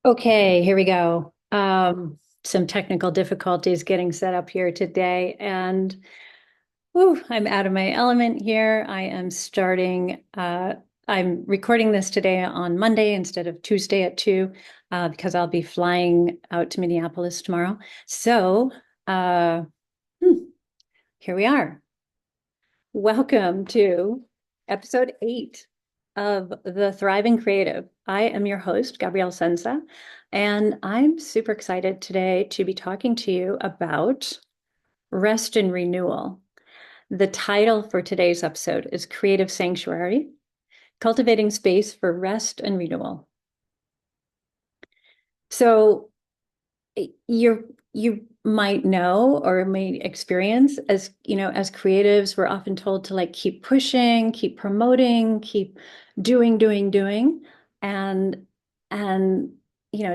Okay, here we go. Some technical difficulties getting set up here today, and I'm out of my element here. I'm recording this today on Monday instead of Tuesday at 2, because I'll be flying out to Minneapolis tomorrow. So, uh, hmm, here we are. Welcome to episode 8 of The Thriving Creative. I am your host, Gabrielle Senza, and I'm super excited today to be talking to you about rest and renewal. The title for today's episode is Creative Sanctuary, Cultivating Space for Rest and Renewal. So you might know or may experience, as you know, as creatives, we're often told to like keep pushing, keep promoting, keep doing, and and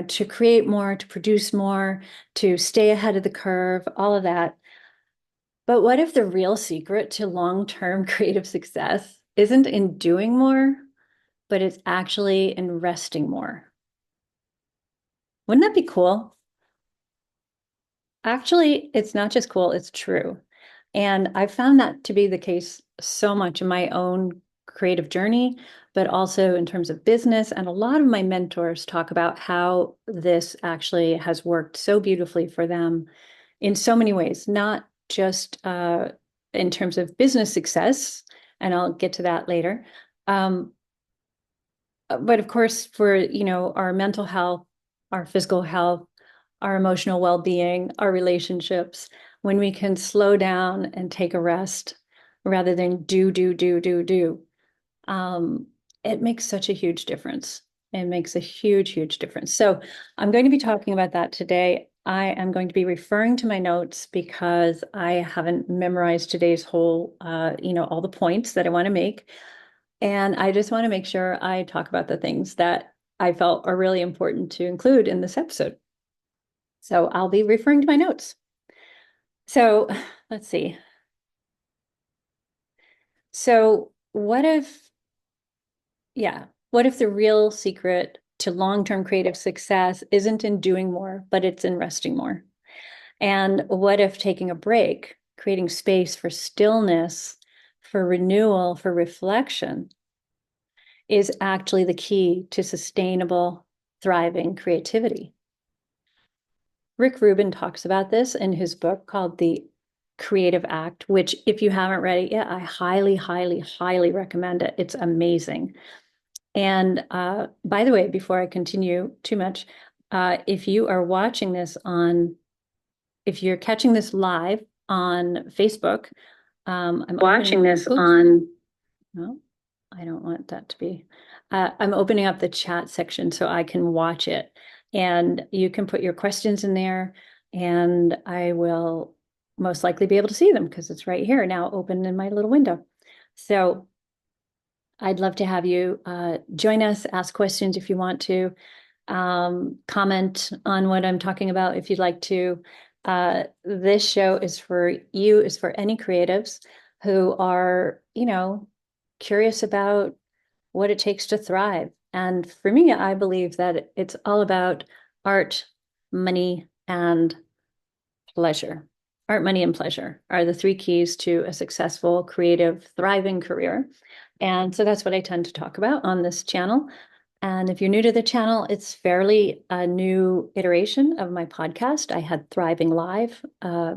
to create more, to produce more, to stay ahead of the curve, all of that. But what if the real secret to long-term creative success isn't in doing more, but it's actually in resting more? Wouldn't that be cool? Actually, it's not just cool, it's true. And I've found that to be the case so much in my own creative journey, but also in terms of business. And a lot of my mentors talk about how this actually has worked so beautifully for them in so many ways, not just in terms of business success, and I'll get to that later. Um, but of course, for our mental health, our physical health, our emotional well-being, our relationships, when we can slow down and take a rest rather than do, um, it makes such a huge difference. It makes a huge difference. So I'm going to be talking about that today. I am going to be referring to my notes because I haven't memorized today's whole, all the points that I want to make. And I just want to make sure I talk about the things that I felt are really important to include in this episode. So I'll be referring to my notes. So let's see. So what if the real secret to long-term creative success isn't in doing more, but it's in resting more? And what if taking a break, creating space for stillness, for renewal, for reflection is actually the key to sustainable, thriving creativity? Rick Rubin talks about this in his book called The Creative Act, which if you haven't read it yet, I highly recommend it. It's amazing. And by the way, before I continue too much, if you are watching this if you're catching this live on Facebook, I'm watching this on, no, I don't want that to be. I'm opening up the chat section so I can watch it. And you can put your questions in there, and I will most likely be able to see them because it's right here now open in my little window. So I'd love to have you join us, ask questions if you want to, comment on what I'm talking about if you'd like to. This show is for you, is for any creatives who are, curious about what it takes to thrive. And for me, I believe that it's all about art, money, and pleasure. Art, money, and pleasure are the three keys to a successful, creative, thriving career. And so that's what I tend to talk about on this channel. And if you're new to the channel, it's fairly a new iteration of my podcast. I had Thriving Live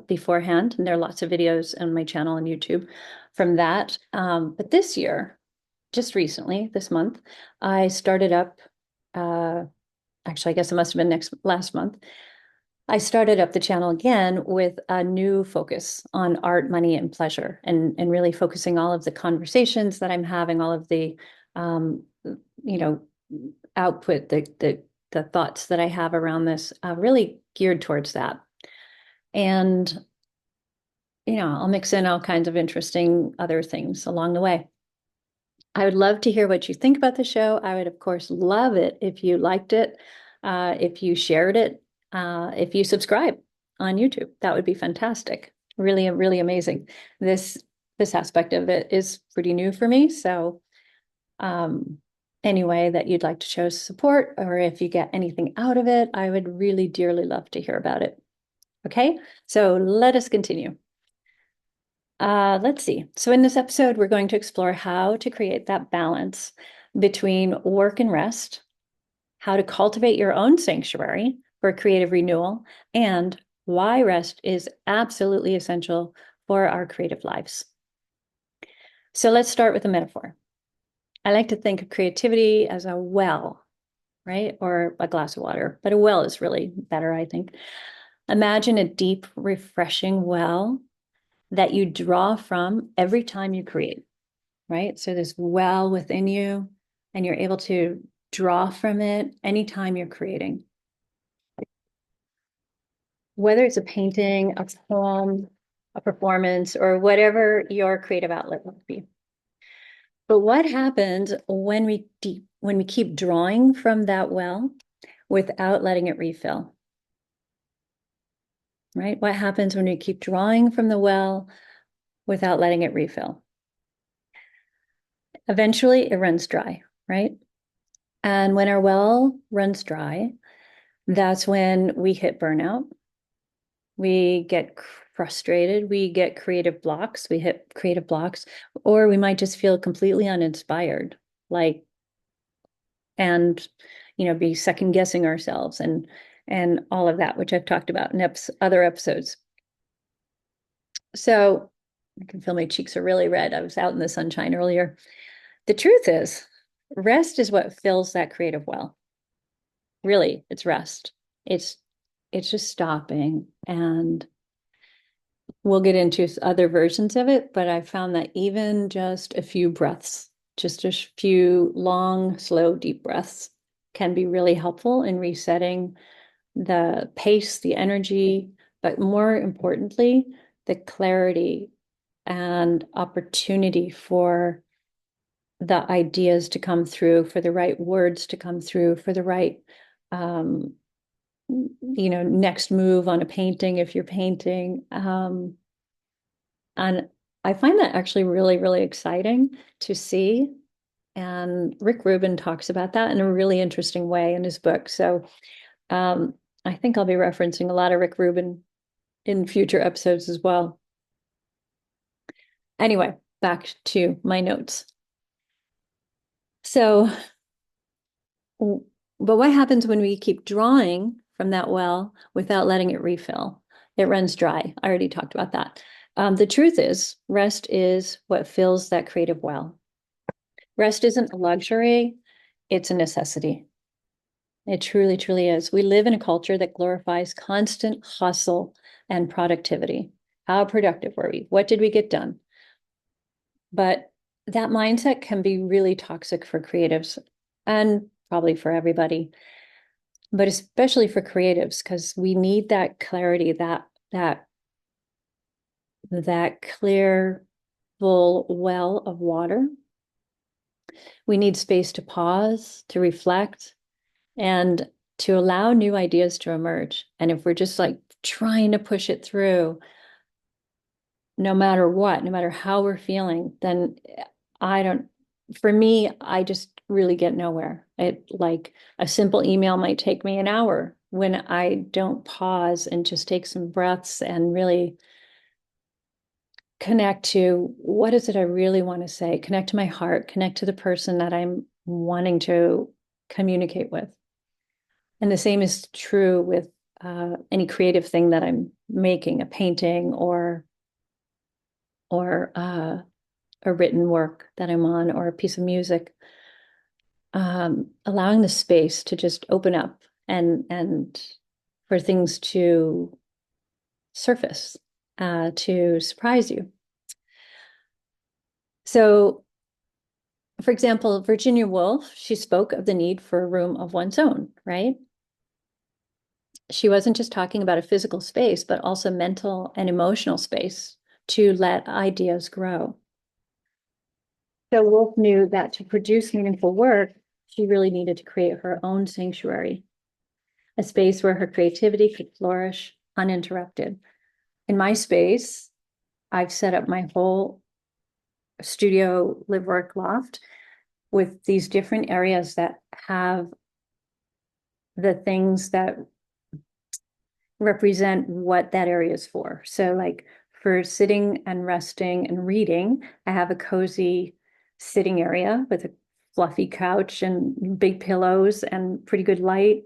beforehand, and there are lots of videos on my channel on YouTube from that. But this year, just recently, this month, I started up, actually, I guess it must have been last month. I started up the channel again with a new focus on art, money, and pleasure, and really focusing all of the conversations that I'm having, all of the, you know, output, the thoughts that I have around this, really geared towards that. And, I'll mix in all kinds of interesting other things along the way. I would love to hear what you think about the show. I would, of course, love it if you liked it, if you shared it, if you subscribe on YouTube. That would be fantastic. Really amazing. This aspect of it is pretty new for me, so any way that you'd like to show support, or if you get anything out of it, I would really dearly love to hear about it. Okay, so let us continue. Let's see. So in this episode, we're going to explore how to create that balance between work and rest, how to cultivate your own sanctuary for creative renewal, and why rest is absolutely essential for our creative lives. So let's start with a metaphor. I like to think of creativity as a well, right? Or a glass of water, but a well is really better, I think. Imagine a deep, refreshing well that you draw from every time you create, right? So this well within you, and you're able to draw from it anytime you're creating. Whether it's a painting, a poem, a performance, or whatever your creative outlet might be. But what happens when we keep drawing from that well without letting it refill? Right? What happens when we keep drawing from the well without letting it refill? Eventually, it runs dry, right? And when our well runs dry, that's when we hit burnout. We get frustrated, we get creative blocks, we hit creative blocks, or we might just feel completely uninspired, like, and be second guessing ourselves and all of that, which I've talked about in other episodes. So I can feel my cheeks are really red. I was out in the sunshine earlier. The truth is, rest is what fills that creative well. Really, it's rest. It's just stopping, and we'll get into other versions of it, but I found that even just a few breaths, just a few long, slow, deep breaths can be really helpful in resetting the pace, the energy, but more importantly, the clarity and opportunity for the ideas to come through, for the right words to come through, for the right next move on a painting if you're painting. And I find that actually really, really exciting to see. And Rick Rubin talks about that in a really interesting way in his book. So I think I'll be referencing a lot of Rick Rubin in future episodes as well. Anyway, back to my notes. So, but what happens when we keep drawing from that well without letting it refill? It runs dry. I already talked about that. The truth is, rest is what fills that creative well. Rest isn't a luxury, it's a necessity. It truly, truly is. We live in a culture that glorifies constant hustle and productivity. How productive were we? What did we get done? But that mindset can be really toxic for creatives and probably for everybody, but especially for creatives, because we need that clarity, that clear, full well of water. We need space to pause, to reflect, and to allow new ideas to emerge. And if we're just like trying to push it through, no matter what, no matter how we're feeling, then for me, I just really get nowhere. Like a simple email might take me an hour when I don't pause and just take some breaths and really connect to what is it I really want to say, connect to my heart, connect to the person that I'm wanting to communicate with. And the same is true with any creative thing that I'm making, a painting or a written work that I'm on, or a piece of music. Allowing the space to just open up and for things to surface, to surprise you. So, for example, Virginia Woolf, she spoke of the need for a room of one's own, right? She wasn't just talking about a physical space, but also mental and emotional space to let ideas grow. So Woolf knew that to produce meaningful work, she really needed to create her own sanctuary, a space where her creativity could flourish uninterrupted. In my space, I've set up my whole studio live work loft with these different areas that have the things that represent what that area is for. So like for sitting and resting and reading, I have a cozy sitting area with a fluffy couch and big pillows and pretty good light.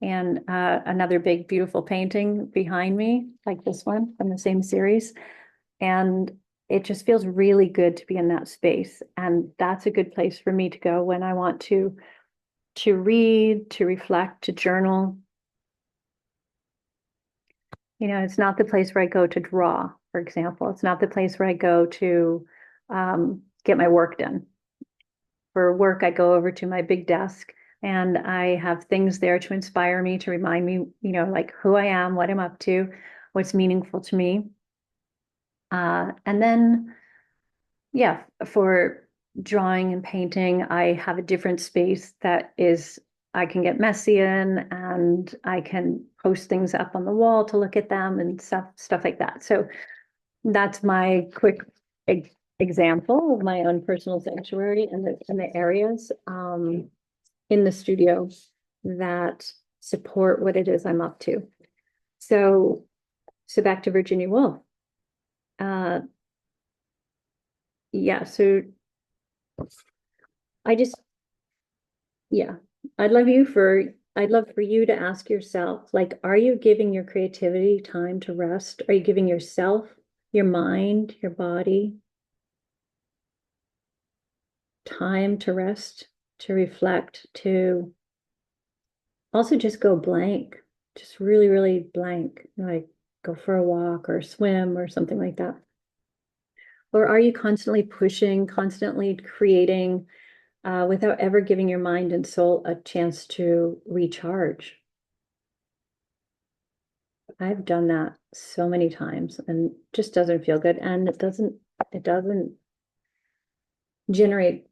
And another big, beautiful painting behind me, like this one from the same series. And it just feels really good to be in that space. And that's a good place for me to go when I want to read, to reflect, to journal. You know, it's not the place where I go to draw, for example. It's not the place where I go to get my work done. For work, I go over to my big desk and I have things there to inspire me, to remind me, like who I am, what I'm up to, what's meaningful to me. And then, yeah, for drawing and painting, I have a different space that is, I can get messy in and I can post things up on the wall to look at them and stuff like that. So that's my quick example of my own personal sanctuary and the areas in the studio that support what it is I'm up to. So back to Virginia Woolf. Uh, yeah, so I just, yeah, I'd love for you to ask yourself, like, are you giving your creativity time to rest? Are you giving yourself, your mind, your body time to rest, to reflect, to also just go blank, just really, really blank, like go for a walk or swim or something like that? Or are you constantly pushing, constantly creating, without ever giving your mind and soul a chance to recharge? I've done that so many times and just doesn't feel good. And it doesn't generate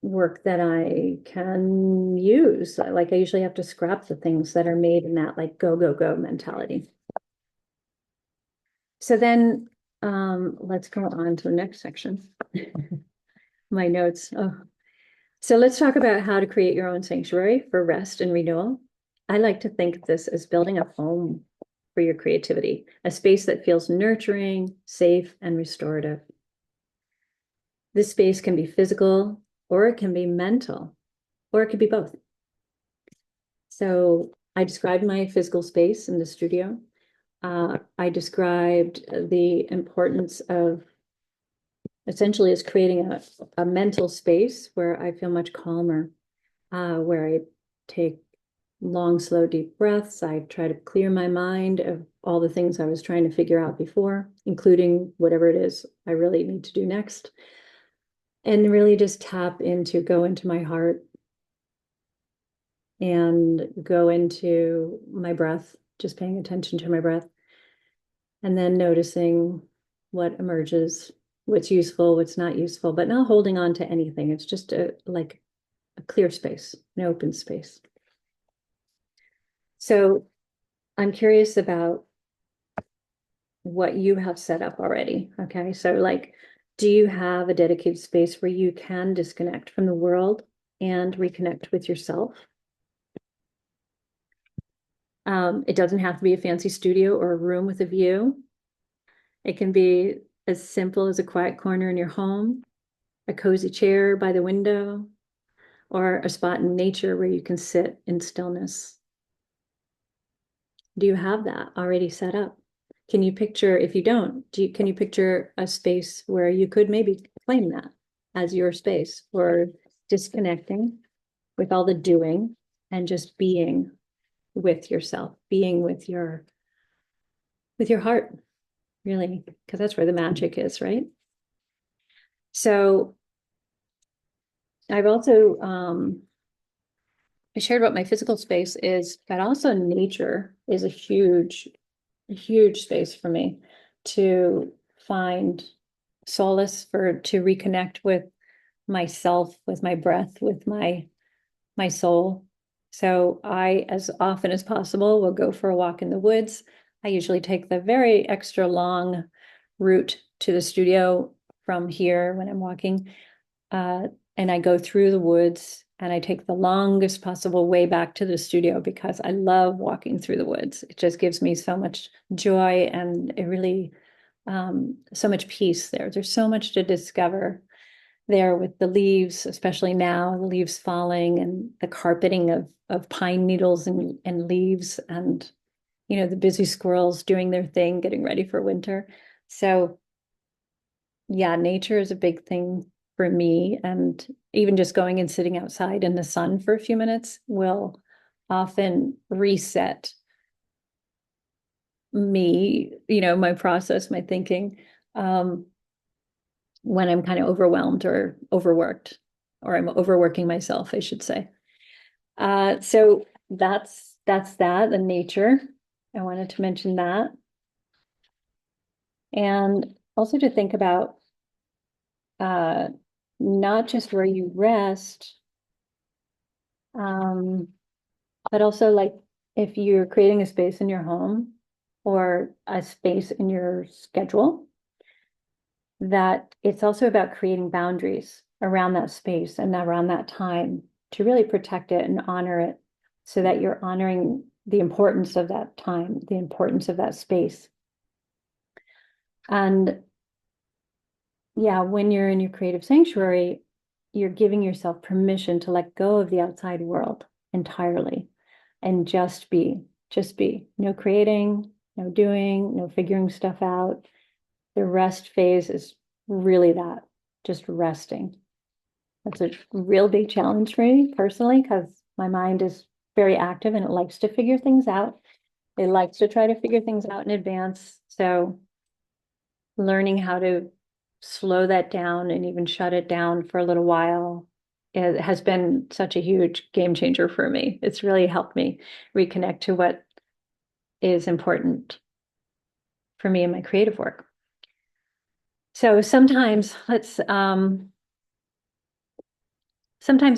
work that I can use. Like I usually have to scrap the things that are made in that like go, go, go mentality. So then let's go on to the next section. My notes. Oh. So let's talk about how to create your own sanctuary for rest and renewal. I like to think of this as building a home for your creativity, a space that feels nurturing, safe, and restorative. This space can be physical, or it can be mental, or it could be both. So I described my physical space in the studio. I described the importance of essentially as creating a mental space where I feel much calmer, where I take long, slow, deep breaths. I try to clear my mind of all the things I was trying to figure out before, including whatever it is I really need to do next. And really just go into my heart and go into my breath, just paying attention to my breath. And then noticing what emerges, what's useful, what's not useful, but not holding on to anything. It's just like a clear space, an open space. So I'm curious about what you have set up already. Okay. So like, do you have a dedicated space where you can disconnect from the world and reconnect with yourself? It doesn't have to be a fancy studio or a room with a view. It can be as simple as a quiet corner in your home, a cozy chair by the window, or a spot in nature where you can sit in stillness. Do you have that already set up? Can you picture, if you don't, can you picture a space where you could maybe claim that as your space for disconnecting with all the doing and just being with yourself, being with your heart, really, because that's where the magic is, right? So I've also I shared what my physical space is, but also nature is a huge space for me to find solace, to reconnect with myself, with my breath, with my soul. So I, as often as possible, will go for a walk in the woods. I usually take the very extra long route to the studio from here when I'm walking. and I go through the woods and I take the longest possible way back to the studio because I love walking through the woods. It just gives me so much joy and it really so much peace there. There's so much to discover there with the leaves, especially now, the leaves falling and the carpeting of pine needles and leaves and the busy squirrels doing their thing, getting ready for winter. So yeah, nature is a big thing for me. And even just going and sitting outside in the sun for a few minutes will often reset me, my process, my thinking, when I'm kind of overwhelmed or overworked, or I'm overworking myself, I should say. So that's that, the nature. I wanted to mention that. And also to think about uh, not just where you rest, um, but also like if you're creating a space in your home or a space in your schedule, that it's also about creating boundaries around that space and around that time to really protect it and honor it so that you're honoring the importance of that time, the importance of that space. And yeah, when you're in your creative sanctuary, you're giving yourself permission to let go of the outside world entirely and just be. No creating, no doing, no figuring stuff out. The rest phase is really that, just resting. That's a real big challenge for me personally, because my mind is very active and it likes to figure things out. It likes to try to figure things out in advance. So learning how to slow that down and even shut it down for a little while, it has been such a huge game changer for me. It's really helped me reconnect to what is important for me in my creative work. So sometimes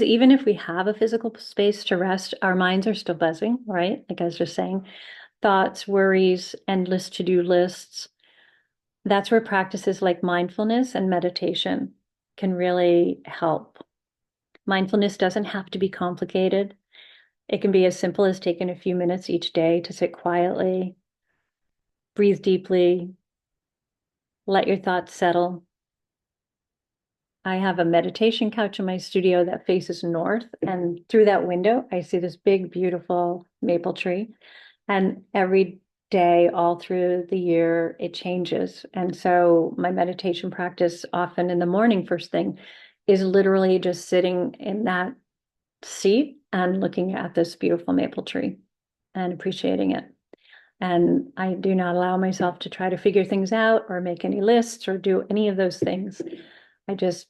even if we have a physical space to rest, our minds are still buzzing, right? Like I was just saying, thoughts, worries, endless to-do lists. That's where practices like mindfulness and meditation can really help. Mindfulness doesn't have to be complicated. It can be as simple as taking a few minutes each day to sit quietly, breathe deeply, let your thoughts settle. I have a meditation couch in my studio that faces north, and through that window, I see this big, beautiful maple tree. And every day, all through the year, it changes. And so, my meditation practice, often in the morning, first thing, is literally just sitting in that seat and looking at this beautiful maple tree and appreciating it. And I do not allow myself to try to figure things out or make any lists or do any of those things. I just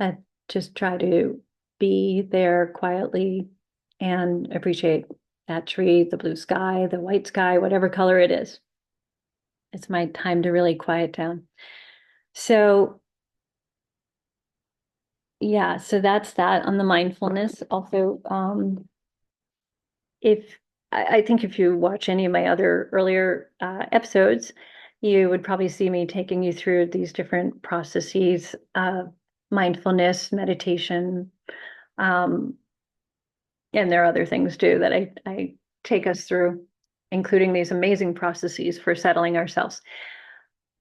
I just try to be there quietly and appreciate that tree, the blue sky, the white sky, whatever color it is. It's my time to really quiet down. So, yeah, so that's that on the mindfulness. Also, if I think if you watch any of my other earlier episodes, you would probably see me taking you through these different processes of mindfulness, meditation, um, and there are other things too that I take us through, including these amazing processes for settling ourselves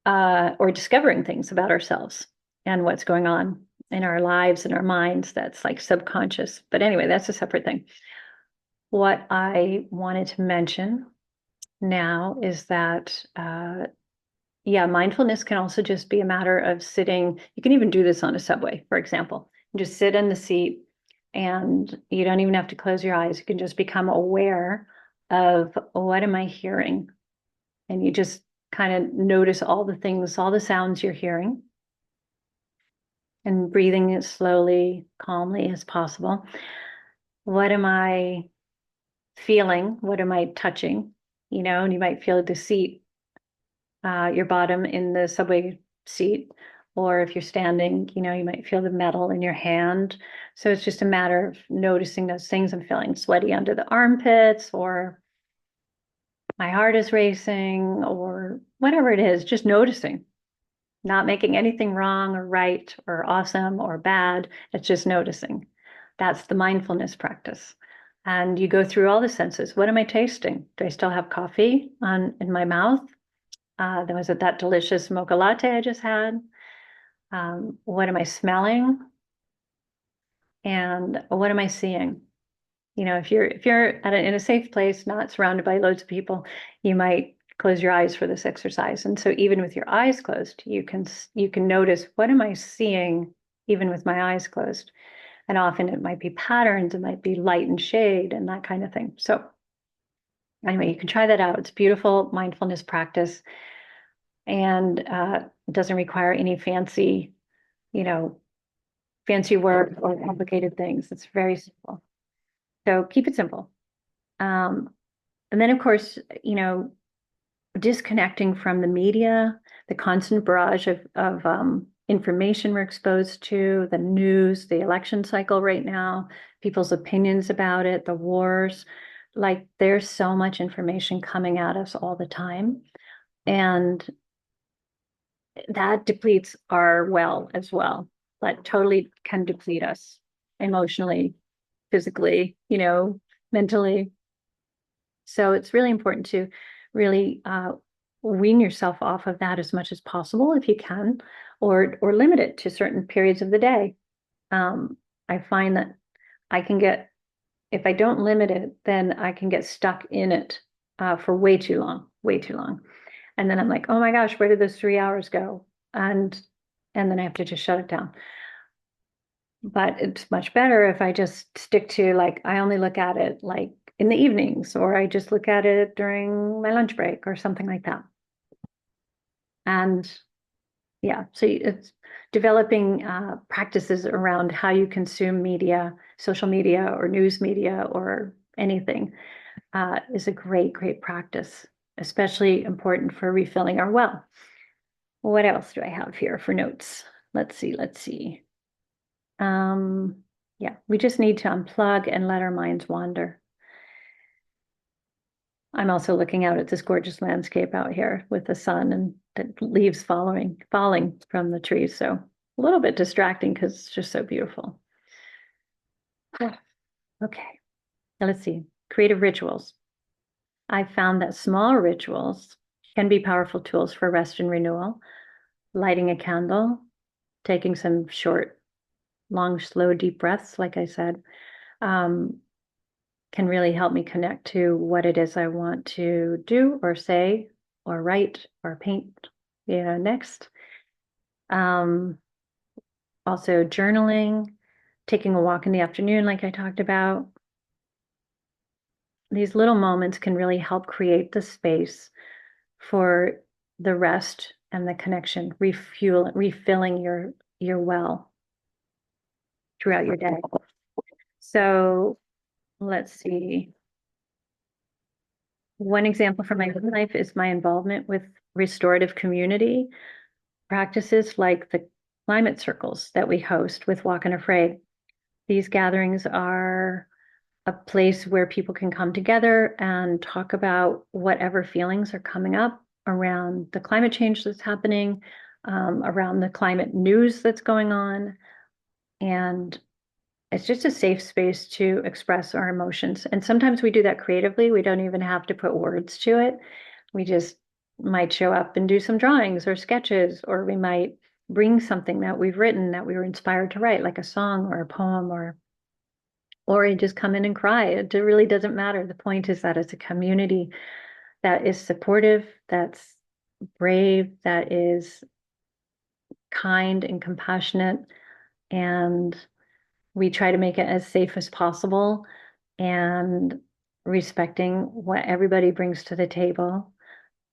or discovering things about ourselves and what's going on in our lives and our minds that's like subconscious. But anyway, that's a separate thing. What I wanted to mention now is that, yeah, mindfulness can also just be a matter of sitting. You can even do this on a subway, for example. Just sit in the seat and you don't even have to close your eyes. You can just become aware of what am I hearing? And you just kind of notice all the things, all the sounds you're hearing and breathing as slowly, calmly as possible. What am I feeling? What am I touching? And you might feel the seat, your bottom in the subway seat, or if you're standing, you might feel the metal in your hand. So it's just a matter of noticing those things. I'm feeling sweaty under the armpits, or my heart is racing, or whatever it is, just noticing. not making anything wrong or right or awesome or bad. It's just noticing. That's the mindfulness practice. And you go through all the senses. What am I tasting? Do I still have coffee in my mouth? There was that delicious mocha latte I just had. What am I smelling? And what am I seeing? You know, if you're in a safe place, not surrounded by loads of people, you might close your eyes for this exercise. And so even with your eyes closed, you can notice, what am I seeing even with my eyes closed? And often it might be patterns, it might be light and shade and that kind of thing. So anyway, you can try that out. It's beautiful mindfulness practice, and it doesn't require any you know, fancy work or complicated things. It's very simple. So keep it simple. Um, and then, of course, disconnecting from the media, the constant barrage of information we're exposed to, the news, the election cycle right now, people's opinions about it, the wars. Like, there's so much information coming at us all the time. And that depletes our well as well. That totally can deplete us emotionally, physically, mentally. So it's really important to really wean yourself off of that as much as possible if you can, or limit it to certain periods of the day. I find that I can get, if I don't limit it, then I can get stuck in it for way too long, way too long. And then I'm like, oh my gosh, where did those 3 hours go? And then I have to just shut it down. But it's much better if I just stick to, like, I only look at it like in the evenings, or I just look at it during my lunch break or something like that. And yeah, so it's developing practices around how you consume media, social media or news media or anything is a great, great practice, especially important for refilling our well. What else do I have here for notes? Let's see, let's see. Yeah, we just need to unplug and let our minds wander. I'm also looking out at this gorgeous landscape out here with the sun and the leaves falling from the trees. So a little bit distracting because it's just so beautiful. Okay, now let's see. Creative rituals. I found that small rituals can be powerful tools for rest and renewal. Lighting a candle, taking some short, long, slow, deep breaths, like I said, um, can really help me connect to what it is I want to do or say or write or paint, next. Um, Also journaling, taking a walk in the afternoon, like I talked about. These little moments can really help create the space for the rest and the connection, refilling your well throughout your day. So let's see. One example from my own life is my involvement with restorative community practices like the climate circles that we host with Walk Unafraid. These gatherings are a place where people can come together and talk about whatever feelings are coming up around the climate change that's happening, around the climate news that's going on. And it's just a safe space to express our emotions. And sometimes we do that creatively. We don't even have to put words to it. We just might show up and do some drawings or sketches, or we might bring something that we've written that we were inspired to write, like a song or a poem, or you just come in and cry. It really doesn't matter. The point is that it's a community that is supportive, that's brave, that is kind and compassionate. And we try to make it as safe as possible and respecting what everybody brings to the table.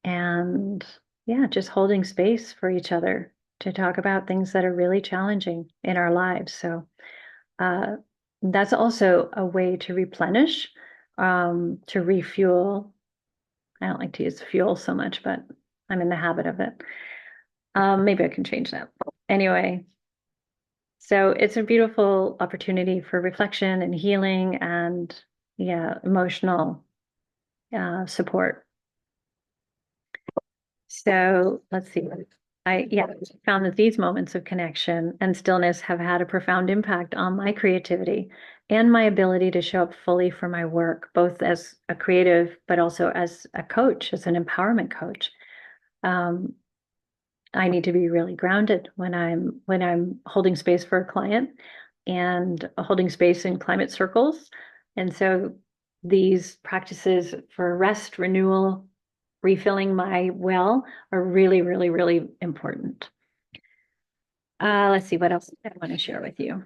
And yeah, just holding space for each other to talk about things that are really challenging in our lives. So uh, that's also a way to replenish, to refuel. I don't like to use fuel so much, but I'm in the habit of it. Maybe I can change that. Anyway, so it's a beautiful opportunity for reflection and healing and, yeah, emotional support. So let's see. I found that these moments of connection and stillness have had a profound impact on my creativity and my ability to show up fully for my work, both as a creative, but also as a coach, as an empowerment coach. Um, I need to be really grounded when I'm holding space for a client and holding space in climate circles. And so these practices for rest, renewal, refilling my well are really, really, really important. Let's see what else I want to share with you.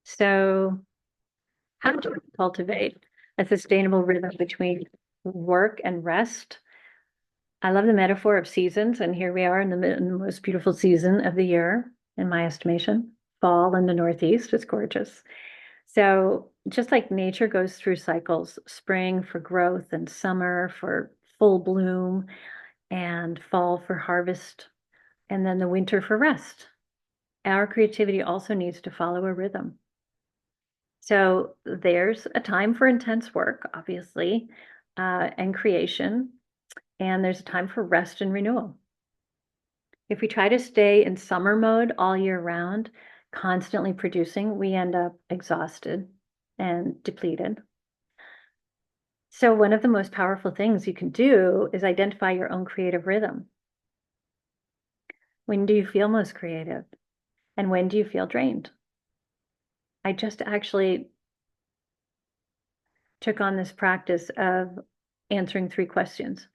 So, how to cultivate a sustainable rhythm between work and rest. I love the metaphor of seasons, and here we are in the most beautiful season of the year, in my estimation. Fall in the Northeast is gorgeous. So, just like nature goes through cycles, spring for growth and summer for full bloom and fall for harvest, and then the winter for rest. Our creativity also needs to follow a rhythm. So there's a time for intense work, obviously, and creation, and there's a time for rest and renewal. If we try to stay in summer mode all year round, constantly producing, we end up exhausted and depleted. So one of the most powerful things you can do is identify your own creative rhythm. When do you feel most creative? And when do you feel drained? I just actually took on this practice of answering three questions.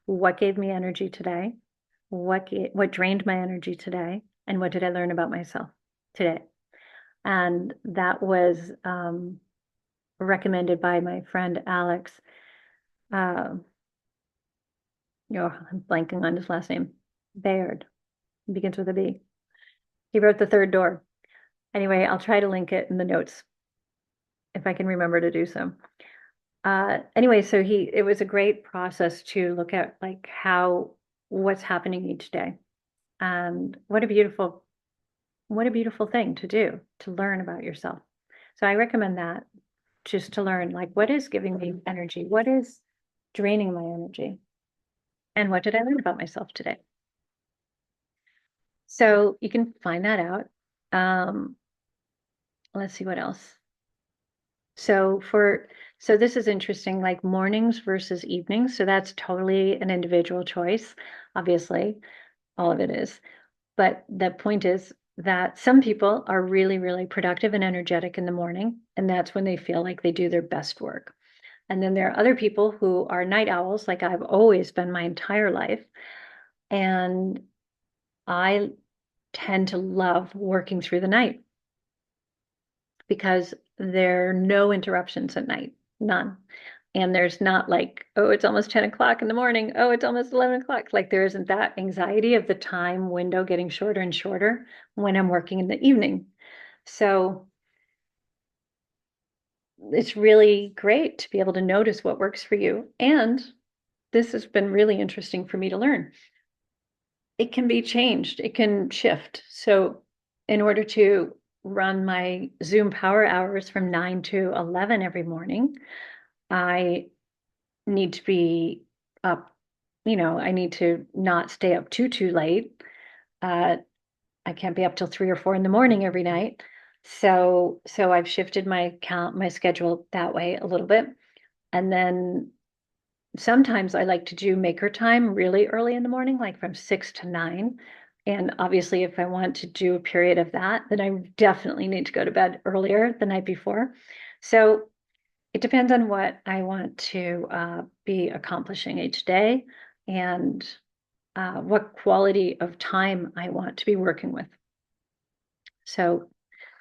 What gave me energy today? What drained my energy today? And what did I learn about myself today? And that was recommended by my friend Alex. Uh, I'm blanking on his last name. Baird. It begins with a B. He wrote The Third Door. Anyway, I'll try to link it in the notes if I can remember to do so. Anyway, so it was a great process to look at like what's happening each day. And what a beautiful thing to do, to learn about yourself. So I recommend that just to learn like what is giving me energy, what is draining my energy, and what did I learn about myself today? So you can find that out. Um, let's see what else. So this is interesting, like mornings versus evenings. So that's totally an individual choice, obviously, all of it is. But the point is that some people are really, really productive and energetic in the morning, and that's when they feel like they do their best work. And then there are other people who are night owls, like I've always been my entire life. And I tend to love working through the night because there are no interruptions at night, none. And there's not like, oh, it's almost 10 o'clock in the morning. Oh, it's almost 11 o'clock. Like there isn't that anxiety of the time window getting shorter and shorter when I'm working in the evening. So it's really great to be able to notice what works for you. And this has been really interesting for me to learn. It can be changed, it can shift. So in order to run my Zoom power hours from 9 to 11 every morning, I need to be up, I need to not stay up too late. Uh, I can't be up till 3 or 4 in the morning every night. So I've shifted my schedule that way a little bit. And then sometimes I like to do maker time really early in the morning, like from 6 to 9. And obviously, if I want to do a period of that, then I definitely need to go to bed earlier the night before. So it depends on what I want to be accomplishing each day and what quality of time I want to be working with. So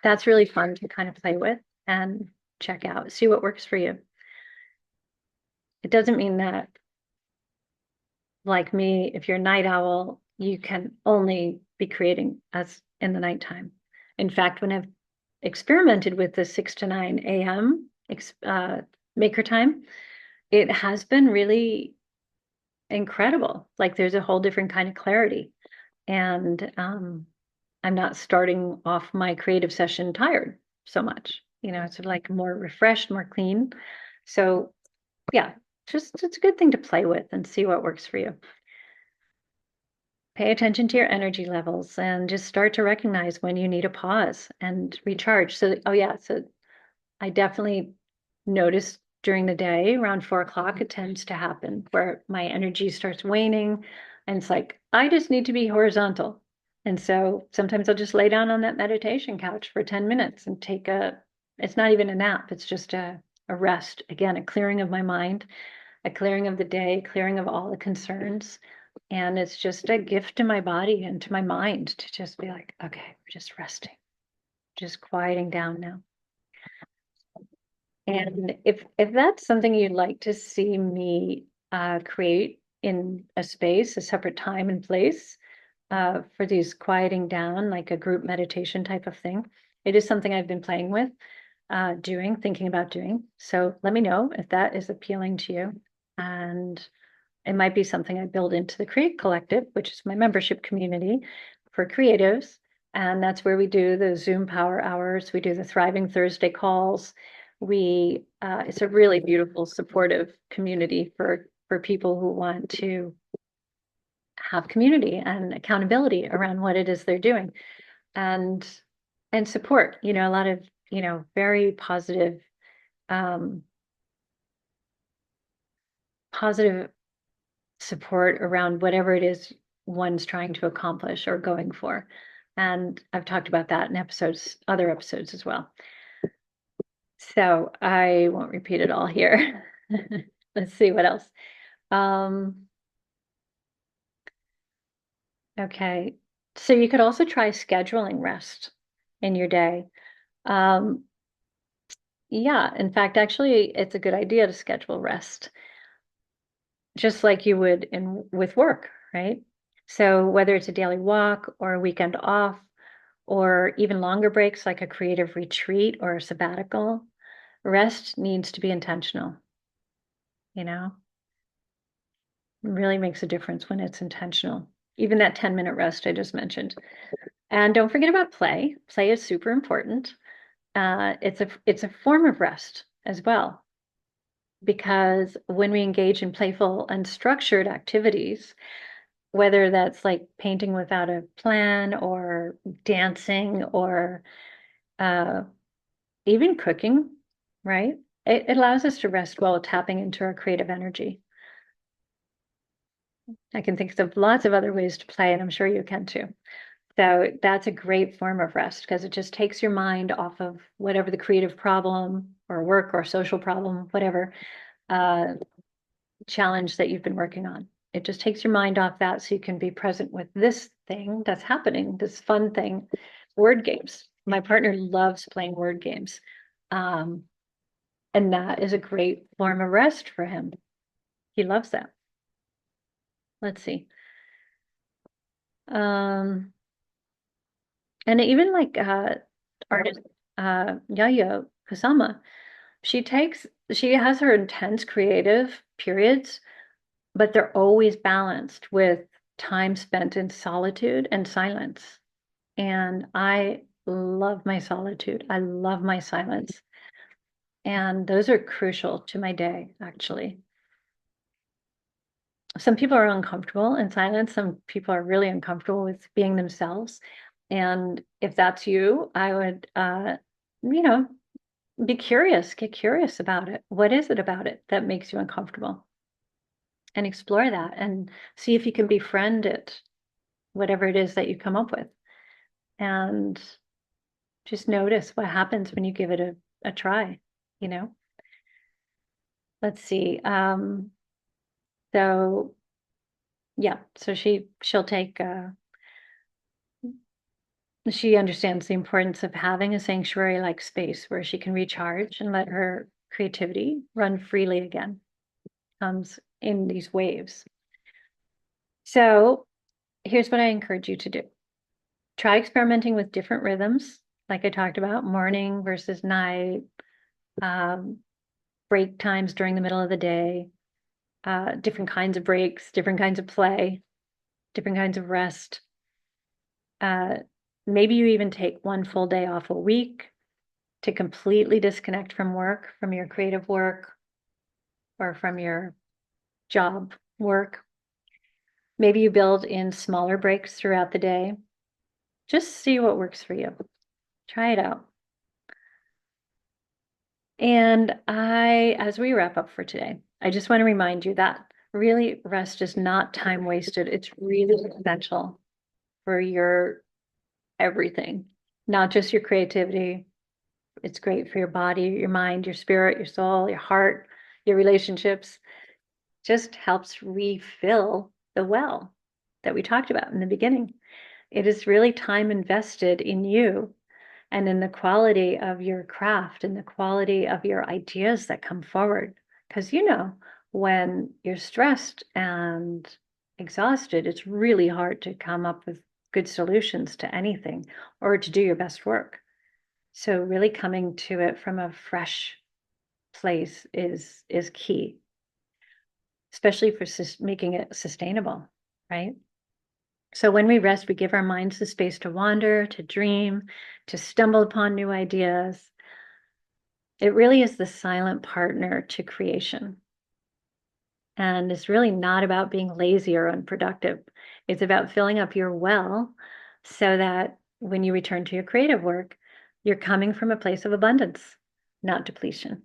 that's really fun to kind of play with and check out, see what works for you. It doesn't mean that, like me, if you're a night owl, you can only be creating as in the nighttime. In fact, when I've experimented with the 6 to 9 a.m. Maker time, it has been really incredible. Like there's a whole different kind of clarity. And I'm not starting off my creative session tired so much. It's sort of like more refreshed, more clean. So yeah, just it's a good thing to play with and see what works for you. Pay attention to your energy levels and just start to recognize when you need a pause and recharge. So, oh yeah, so I definitely notice during the day around 4 o'clock, it tends to happen where my energy starts waning. And it's like, I just need to be horizontal. And so sometimes I'll just lay down on that meditation couch for 10 minutes and it's not even a nap, it's just a rest. Again, a clearing of my mind, a clearing of the day, clearing of all the concerns. And it's just a gift to my body and to my mind to just be like, okay, we're just resting, just quieting down now. And if that's something you'd like to see me create in a space, a separate time and place for these quieting down, like a group meditation type of thing, it is something I've been playing with, thinking about doing. So let me know if that is appealing to you. And it might be something I build into the C.R.E.A.T.E Collective, which is my membership community for creatives. And that's where we do the Zoom power hours. We do the Thriving Thursday calls. It's a really beautiful, supportive community for people who want to have community and accountability around what it is they're doing and support, a lot of, very positive, um, positive support around whatever it is one's trying to accomplish or going for. And I've talked about that in other episodes as well. So I won't repeat it all here. Let's see what else. Okay. So you could also try scheduling rest in your day. Um, yeah, in fact, actually, it's a good idea to schedule rest, just like you would with work, right? So whether it's a daily walk or a weekend off, or even longer breaks like a creative retreat or a sabbatical, rest needs to be intentional, you know? It really makes a difference when it's intentional. Even that 10-minute rest I just mentioned. And don't forget about play. Play is super important. It's a form of rest as well, because when we engage in playful and structured activities, whether that's like painting without a plan or dancing or uh, even cooking, right? It allows us to rest while tapping into our creative energy. I can think of lots of other ways to play, and I'm sure you can too. So that's a great form of rest because it just takes your mind off of whatever the creative problem or work or social problem, whatever uh, challenge that you've been working on. It just takes your mind off that so you can be present with this thing that's happening, this fun thing, word games. My partner loves playing word games. Um, and that is a great form of rest for him. He loves that. Let's see. Um, and even like artist Yaya Kusama, she has her intense creative periods, but they're always balanced with time spent in solitude and silence. And I love my solitude. I love my silence. And those are crucial to my day, actually. Some people are uncomfortable in silence. Some people are really uncomfortable with being themselves. And if that's you, I would, you know, be curious, get curious about it. What is it about it that makes you uncomfortable? And explore that and see if you can befriend it, whatever it is that you come up with. And just notice what happens when you give it a try, you know? Let's see. So yeah, so she'll take she understands the importance of having a sanctuary-like space where she can recharge and let her creativity run freely again. Comes in these waves. So here's what I encourage you to do. Try experimenting with different rhythms, like I talked about, morning versus night, um, break times during the middle of the day, different kinds of breaks, different kinds of play, different kinds of rest. Uh, maybe you even take one full day off a week to completely disconnect from work, from your creative work, or from your job work. Maybe you build in smaller breaks throughout the day. Just see what works for you. Try it out. And as we wrap up for today, I just want to remind you that really rest is not time wasted. It's really essential for your everything, not just your creativity. It's great for your body, your mind, your spirit, your soul, your heart, your relationships. Just helps refill the well that we talked about in the beginning. It is really time invested in you and in the quality of your craft and the quality of your ideas that come forward. Because when you're stressed and exhausted, it's really hard to come up with good solutions to anything or to do your best work. So really coming to it from a fresh place is key, especially for making it sustainable, right? So when we rest, we give our minds the space to wander, to dream, to stumble upon new ideas. It really is the silent partner to creation. And it's really not about being lazy or unproductive. It's about filling up your well so that when you return to your creative work, you're coming from a place of abundance, not depletion.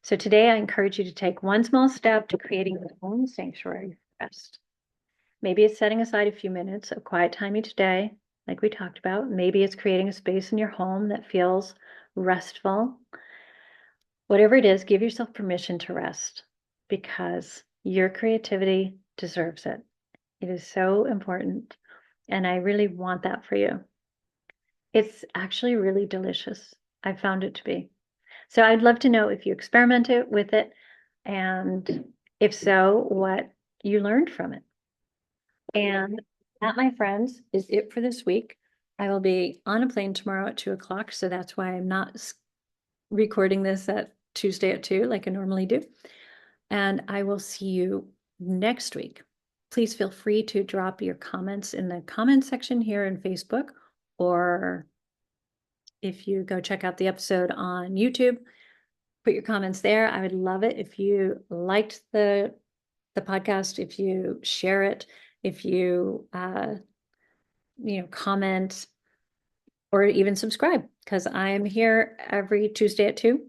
So today I encourage you to take one small step to creating your own sanctuary for rest. Maybe it's setting aside a few minutes of quiet time each day, like we talked about. Maybe it's creating a space in your home that feels restful. Whatever it is, give yourself permission to rest because your creativity deserves it. It is so important. And I really want that for you. It's actually really delicious. I found it to be. So I'd love to know if you experimented with it and if so, what you learned from it. And that, my friends, is it for this week. I will be on a plane tomorrow at 2 o'clock. So that's why I'm not recording this at Tuesday at 2 like I normally do. And I will see you next week. Please feel free to drop your comments in the comment section here in Facebook, or if you go check out the episode on YouTube, put your comments there. I would love it if you liked the podcast, if you share it, if you comment or even subscribe, because I'm here every Tuesday at 2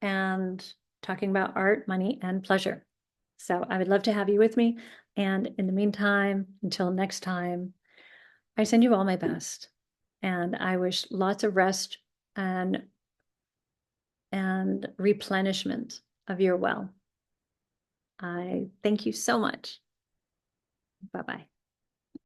and talking about art, money, and pleasure. So I would love to have you with me. And in the meantime, until next time, I send you all my best. And I wish lots of rest and replenishment of your well. I thank you so much. Bye-bye.